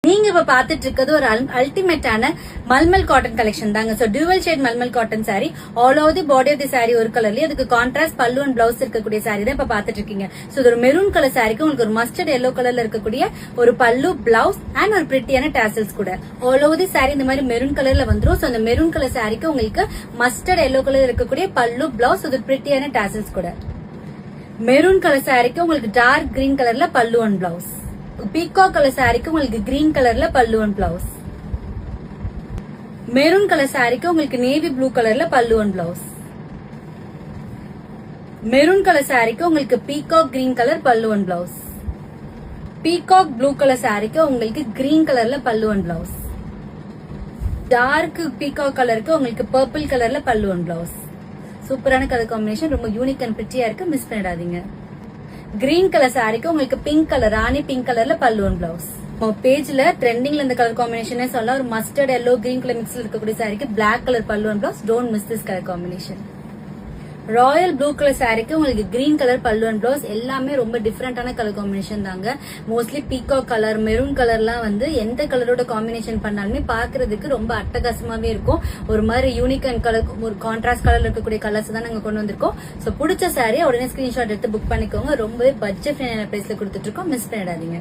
நீங்க இப்ப பாத்துட்டு இருக்கிறது ஒரு அல்டிமேட்டான மல்மல் காட்டன் கலெக்ஷன் தாங்க. So dual shade mulmul cotton sari, all over the body of the sari ஒரு கலர்லயே அதுக்கு கான்ட்ராஸ்ட் பல்லு அண்ட் பிளவுஸ் இருக்கக்கூடிய சாரி தான் இப்ப பாத்துட்டு இருக்கீங்க. சோ இது ஒரு மெரூன் கலர் சாரிக்கு உங்களுக்கு ஒரு மஸ்டர்ட் எல்லோ கலர்ல இருக்கக்கூடிய ஒரு பல்லு, பிளவுஸ் அண்ட் ஒரு பிரிட்டியான டாசல்ஸ் கூட. ஆல் ஓவர் தி சாரி இந்த மாதிரி மெரூன் கலர்ல வந்துரும். சோ அந்த மெரூன் கலர் சாரிக்கு உங்களுக்கு மஸ்டர்ட் எல்லோ கலர் இருக்கக்கூடிய பல்லு, பிளவுஸ், அது பிரிட்டியான டாசல்ஸ் கூட. மெரூன் கலர் சாரிக்கு உங்களுக்கு டார்க் கிரீன் கலர்ல பல்லு அண்ட் பிளவுஸ். பீகாக் கலர் சாரிக்கு உங்களுக்கு கிரீன் கலர்ல பல்லு அண்ட் பிளவுஸ். மெரூன் கலர் சாரிக்கு உங்களுக்கு நேவி ப்ளூ கலர்ல பல்லு அண்ட் பிளவுஸ். மெரூன் கலர் சாரிக்கு உங்களுக்கு பீகாக் கிரீன் கலர் பல்லு and blouse. Peacock blue colour சாரிக்கு உங்களுக்கு கிரீன் கலர்ல பல்லு அண்ட் பிளவுஸ். டார்க் பீகாக் கலருக்கு உங்களுக்கு பர்பிள் கலர்ல பல்லு அண்ட் பிளவுஸ். சூப்பரான கலர் காம்பினேஷன், ரொம்ப யூனிக் அண்ட் பிரிட்டியா இருக்கு, மிஸ் பண்ணிடாதீங்க. கிரீன் கலர் சாரிக்கு உங்களுக்கு பிங்க் கலர், ராணி பிங்க் கலர்ல பல்லு அண்ட் பிளவுஸ். பேஜ்ல ட்ரெண்டிங்ல இந்த கலர் காம்பினேஷனே சொல்ல, ஒரு மஸ்டர்ட் எல்லோ கிரீன் கலர் மிக்ஸ்ல இருக்கக்கூடிய சாரிக்கு பிளாக் கலர் பல்லு and blouse. Don't miss this colour combination. Royal blue colour சாரிக்கு உங்களுக்கு கிரீன் கலர் பல்லு அண்ட் பிளவுஸ். எல்லாமே ரொம்ப டிஃபரெண்டான கலர் காம்பினேஷன் தாங்க. மோஸ்ட்லி பீகாக் கலர், மெரூன் கலர்லாம் வந்து எந்த கலரோட காம்பினேஷன் பண்ணாலுமே பாக்குறதுக்கு ரொம்ப அட்டகாசமாவே இருக்கும். ஒரு மாதிரி யூனிக் அண்ட் கலர், ஒரு கான்ட்ராஸ்ட் கலர்ல இருக்கக்கூடிய கலர்ஸ் தான் நாங்க கொண்டு வந்திருக்கோம். சோ பிடிச்ச சாரி உடனே ஸ்கிரீன்ஷாட் எடுத்து புக் பண்ணிக்கோங்க. ரொம்பவே பட்ஜெட் பிரைஸ்ல கொடுத்துட்டு இருக்கோம், மிஸ் பண்ணிடாதீங்க.